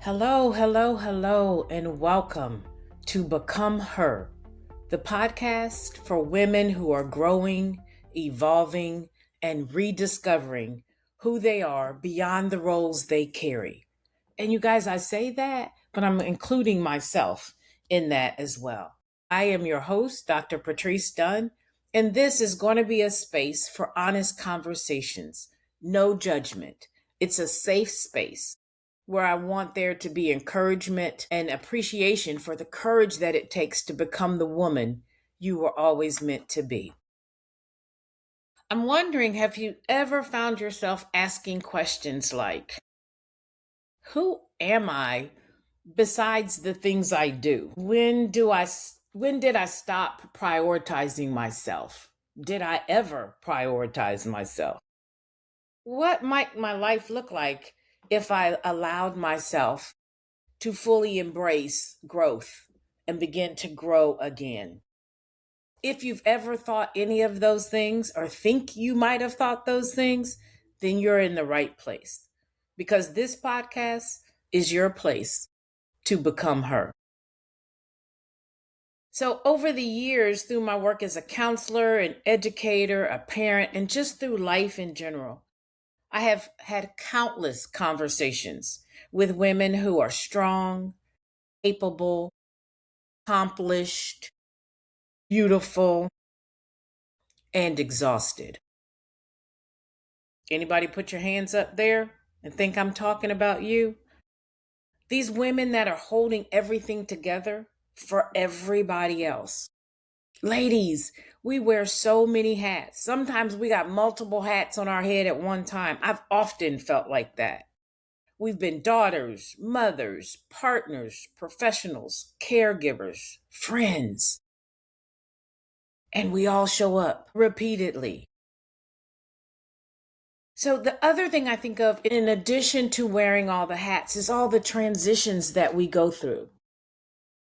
Hello, hello, hello, and welcome to Become Her, the podcast for women who are growing, evolving, and rediscovering who they are beyond the roles they carry. And you guys, I say that, but I'm including myself in that as well. I am your host, Dr. Patrice Dunn, and this is going to be a space for honest conversations, no judgment. It's a safe space where I want there to be encouragement and appreciation for the courage that it takes to become the woman you were always meant to be. I'm wondering, have you ever found yourself asking questions like, who am I besides the things I do? When did I stop prioritizing myself? Did I ever prioritize myself? What might my life look like if I allowed myself to fully embrace growth and begin to grow again? If you've ever thought any of those things or think you might have thought those things, then you're in the right place because this podcast is your place to become her. So, over the years, through my work as a counselor, an educator, a parent, and just through life in general, I have had countless conversations with women who are strong, capable, accomplished, beautiful, and exhausted. Anybody put your hands up there and think I'm talking about you? These women that are holding everything together for everybody else. Ladies, we wear so many hats. Sometimes we got multiple hats on our head at one time. I've often felt like that. We've been daughters, mothers, partners, professionals, caregivers, friends, and we all show up repeatedly. So, the other thing I think of, in addition to wearing all the hats, is all the transitions that we go through.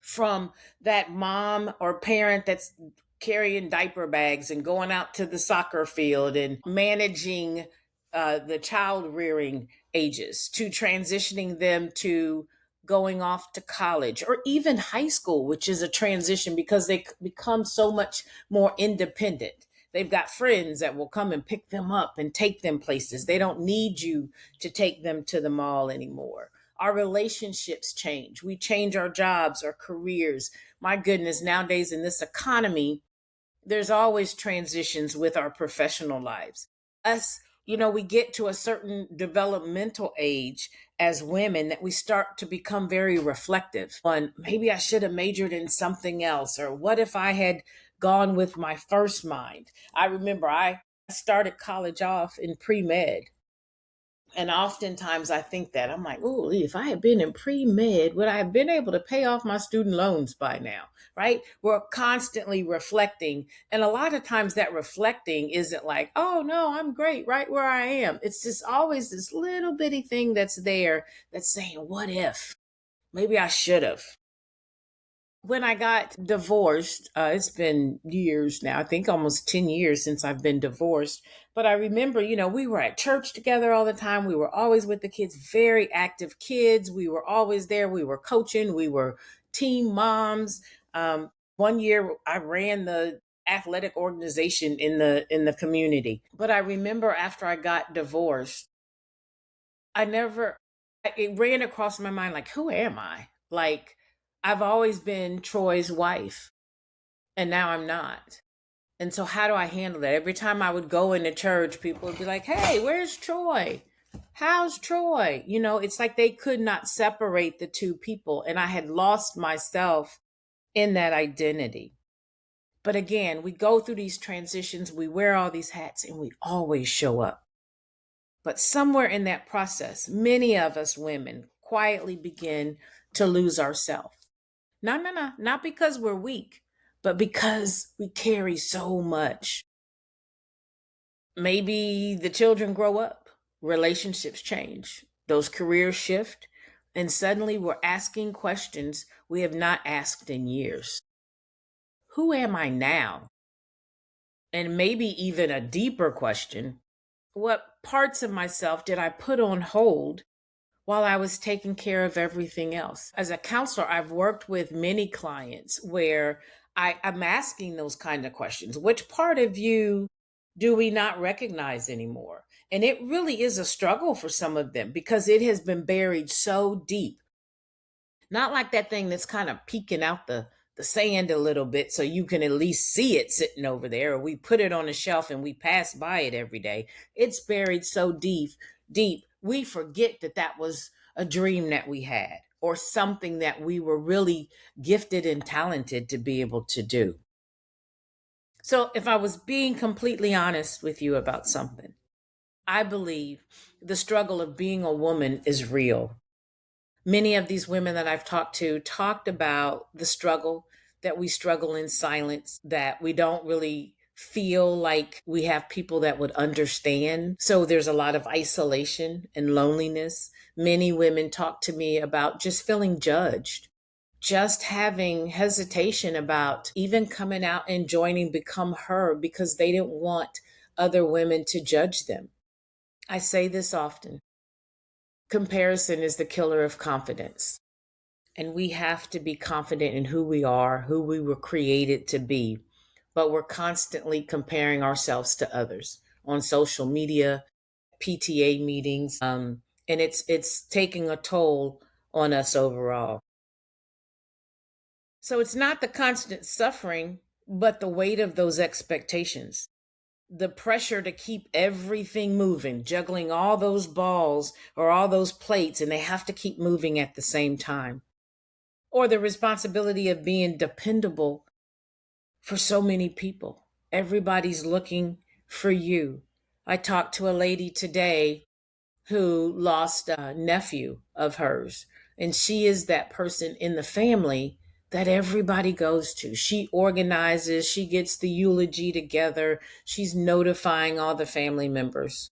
From that mom or parent that's carrying diaper bags and going out to the soccer field and managing the child rearing ages, to transitioning them to going off to college or even high school, which is a transition because they become so much more independent. They've got friends that will come and pick them up and take them places. They don't need you to take them to the mall anymore. Our relationships change. We change our jobs, our careers. My goodness, nowadays in this economy, there's always transitions with our professional lives. We get to a certain developmental age as women that we start to become very reflective on maybe I should have majored in something else, or what if I had gone with my first mind? I remember I started college off in pre-med. And oftentimes I think that I'm like, oh, if I had been in pre med, would I have been able to pay off my student loans by now? Right? We're constantly reflecting. And a lot of times that reflecting isn't like, oh, no, I'm great right where I am. It's just always this little bitty thing that's there that's saying, what if? Maybe I should have. When I got divorced, it's been years now, I think almost 10 years since I've been divorced. But I remember, we were at church together all the time. We were always with the kids, very active kids. We were always there. We were coaching, we were team moms. One year I ran the athletic organization in the community. But I remember after I got divorced, I never, it ran across my mind like, who am I? Like, I've always been Troy's wife, and now I'm not. And so, how do I handle that? Every time I would go into church, people would be like, hey, where's Troy? How's Troy? It's like they could not separate the two people. And I had lost myself in that identity. But again, we go through these transitions, we wear all these hats, and we always show up. But somewhere in that process, many of us women quietly begin to lose ourselves. No, no, no, not because we're weak, but because we carry so much. Maybe the children grow up, relationships change, those careers shift, and suddenly we're asking questions we have not asked in years. Who am I now? And maybe even a deeper question, what parts of myself did I put on hold while I was taking care of everything else. As a counselor, I've worked with many clients where I'm asking those kind of questions. Which part of you do we not recognize anymore? And it really is a struggle for some of them because it has been buried so deep. Not like that thing that's kind of peeking out the sand a little bit so you can at least see it sitting over there, or we put it on a shelf and we pass by it every day. It's buried so deep, we forget that that was a dream that we had or something that we were really gifted and talented to be able to do. So, if I was being completely honest with you about something, I believe the struggle of being a woman is real. Many of these women that I've talked to talked about the struggle, that we struggle in silence, that we don't really feel like we have people that would understand. So there's a lot of isolation and loneliness. Many women talk to me about just feeling judged, just having hesitation about even coming out and joining Become Her because they didn't want other women to judge them. I say this often: comparison is the killer of confidence. And we have to be confident in who we are, who we were created to be. But we're constantly comparing ourselves to others on social media, PTA meetings, and it's taking a toll on us overall. So it's not the constant suffering, but the weight of those expectations, the pressure to keep everything moving, juggling all those balls or all those plates, and they have to keep moving at the same time, or the responsibility of being dependable for so many people. Everybody's looking for you. I talked to a lady today who lost a nephew of hers, and she is that person in the family that everybody goes to. She organizes, she gets the eulogy together, she's notifying all the family members.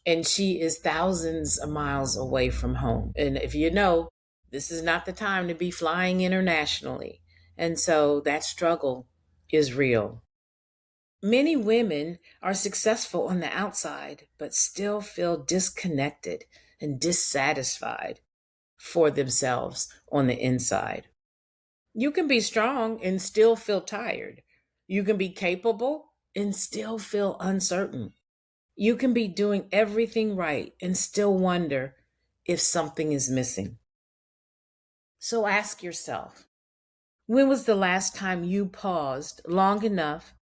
And she is thousands of miles away from home. And if you know, this is not the time to be flying internationally. And so that struggle is real. Many women are successful on the outside, but still feel disconnected and dissatisfied for themselves on the inside. You can be strong and still feel tired. You can be capable and still feel uncertain. You can be doing everything right and still wonder if something is missing. So ask yourself, when was the last time you paused long enough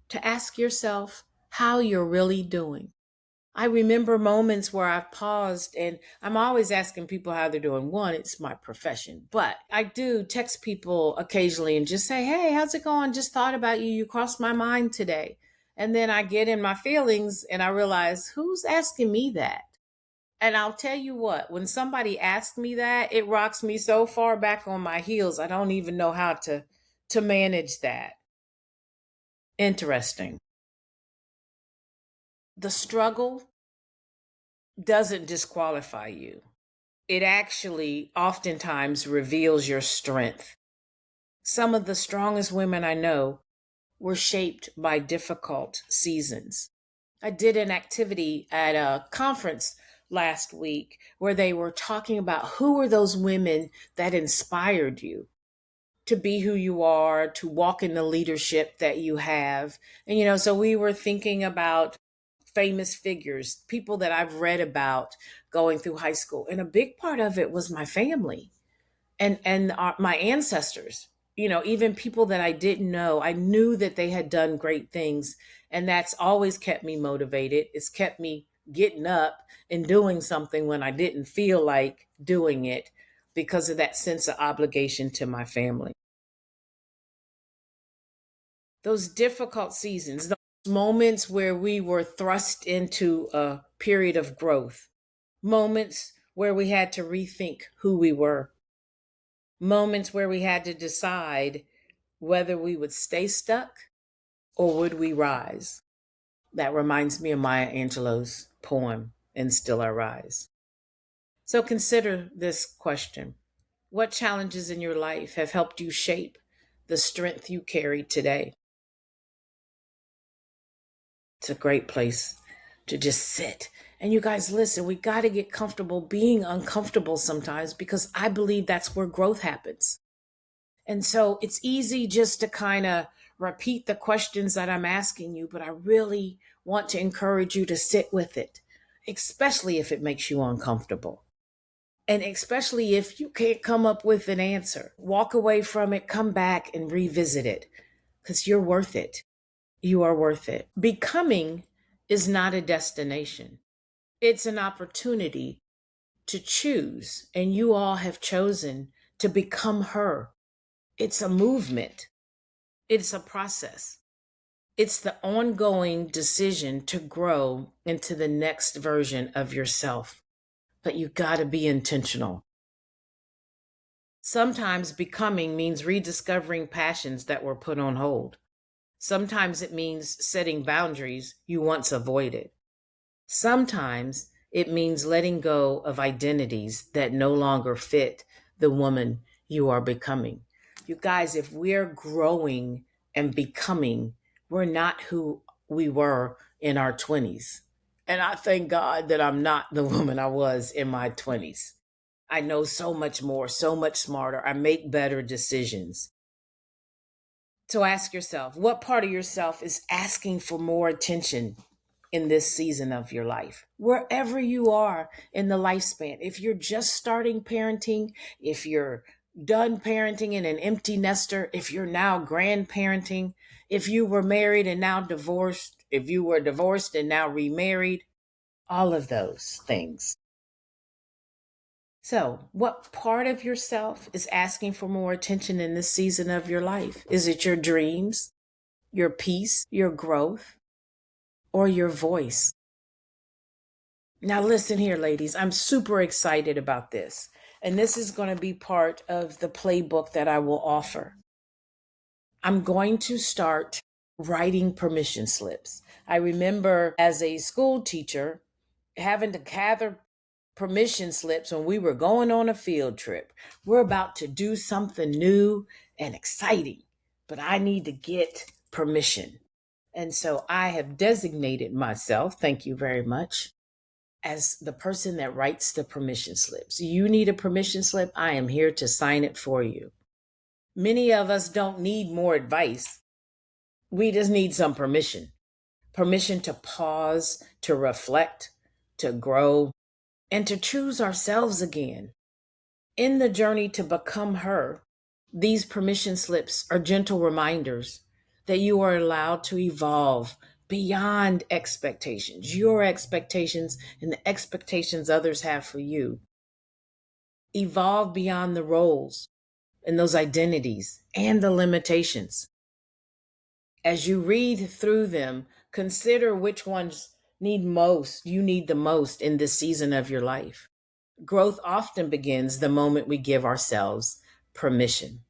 to ask yourself how you're really doing? I remember moments where I've paused, and I'm always asking people how they're doing. One, it's my profession, but I do text people occasionally and just say, hey, how's it going? Just thought about you. You crossed my mind today. And then I get in my feelings and I realize, who's asking me that? And I'll tell you what, when somebody asks me that, it rocks me so far back on my heels, I don't even know how to manage that. Interesting. The struggle doesn't disqualify you. It actually oftentimes reveals your strength. Some of the strongest women I know were shaped by difficult seasons. I did an activity at a conference last week where they were talking about who are those women that inspired you to be who you are, to walk in the leadership that you have. And, so we were thinking about famous figures, people that I've read about going through high school. And a big part of it was my family and my ancestors. Even people that I didn't know, I knew that they had done great things, and that's always kept me motivated. It's kept me getting up and doing something when I didn't feel like doing it, because of that sense of obligation to my family. Those difficult seasons, those moments where we were thrust into a period of growth, moments where we had to rethink who we were, moments where we had to decide whether we would stay stuck or would we rise. That reminds me of Maya Angelou's poem, And Still I Rise. So consider this question: what challenges in your life have helped you shape the strength you carry today? It's a great place to just sit And you guys, listen, we got to get comfortable being uncomfortable sometimes, because I believe that's where growth happens. And so it's easy just to kind of repeat the questions that I'm asking you, but I really want to encourage you to sit with it, especially if it makes you uncomfortable. And especially if you can't come up with an answer, walk away from it, come back and revisit it, because you're worth it. You are worth it. Becoming is not a destination, it's an opportunity to choose. And you all have chosen to become her. It's a movement, it's a process. It's the ongoing decision to grow into the next version of yourself. But you got to be intentional. Sometimes becoming means rediscovering passions that were put on hold. Sometimes it means setting boundaries you once avoided. Sometimes it means letting go of identities that no longer fit the woman you are becoming. You guys, if we're growing and becoming, we're not who we were in our 20s. And I thank God that I'm not the woman I was in my 20s. I know so much more, so much smarter. I make better decisions. So ask yourself, what part of yourself is asking for more attention in this season of your life? Wherever you are in the lifespan. If you're just starting parenting, if you're done parenting and an empty nester, if you're now grandparenting, if you were married and now divorced, if you were divorced and now remarried, all of those things. So, what part of yourself is asking for more attention in this season of your life? Is it your dreams, your peace, your growth, or your voice? Now, listen here, ladies. I'm super excited about this. And this is going to be part of the playbook that I will offer. I'm going to start writing permission slips. I remember as a school teacher having to gather permission slips when we were going on a field trip. We're about to do something new and exciting, but I need to get permission. And so I have designated myself, thank you very much, as the person that writes the permission slips. You need a permission slip? I am here to sign it for you. Many of us don't need more advice. We just need some permission. Permission to pause, to reflect, to grow, and to choose ourselves again. In the journey to become her, these permission slips are gentle reminders that you are allowed to evolve beyond expectations, your expectations and the expectations others have for you. Evolve beyond the roles and those identities and the limitations. As you read through them, consider which ones you need the most in this season of your life. Growth often begins the moment we give ourselves permission.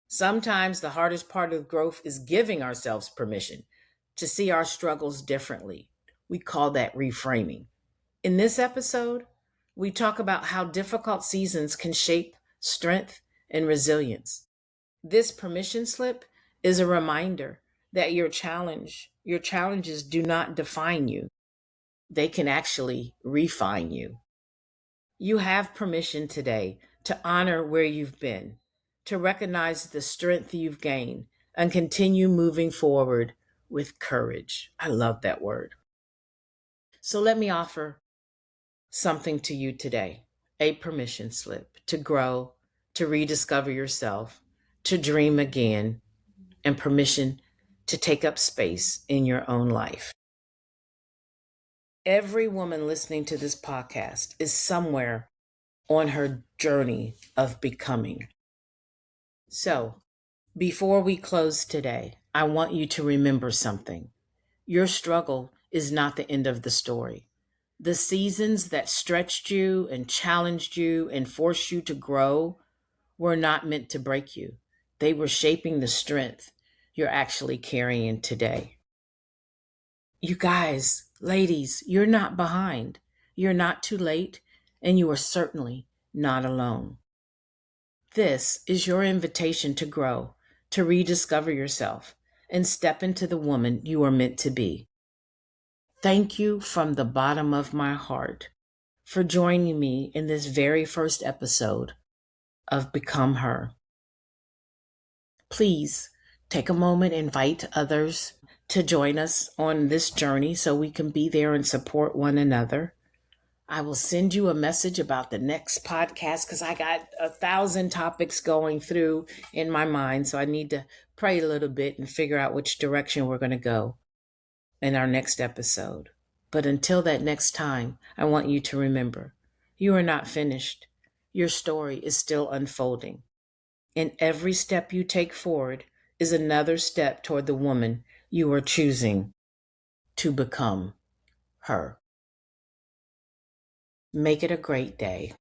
Sometimes the hardest part of growth is giving ourselves permission to see our struggles differently. We call that reframing. In this episode, we talk about how difficult seasons can shape strength and resilience. This permission slip is a reminder that your challenges do not define you. They can actually refine you. You have permission today to honor where you've been, to recognize the strength you've gained, and continue moving forward with courage. I love that word. So let me offer something to you today, a permission slip to grow, to rediscover yourself, to dream again, and permission to take up space in your own life. Every woman listening to this podcast is somewhere on her journey of becoming. So, before we close today, I want you to remember something. Your struggle is not the end of the story. The seasons that stretched you and challenged you and forced you to grow were not meant to break you. They were shaping the strength you're actually carrying today. You guys, ladies, you're not behind. You're not too late, and you are certainly not alone. This is your invitation to grow, to rediscover yourself, and step into the woman you are meant to be. Thank you from the bottom of my heart for joining me in this very first episode of Become Her. Please take a moment, invite others to join us on this journey so we can be there and support one another. I will send you a message about the next podcast because I got 1,000 topics going through in my mind. So I need to pray a little bit and figure out which direction we're going to go in our next episode. But until that next time, I want you to remember, you are not finished. Your story is still unfolding. And every step you take forward is another step toward the woman you are choosing to become her. Make it a great day.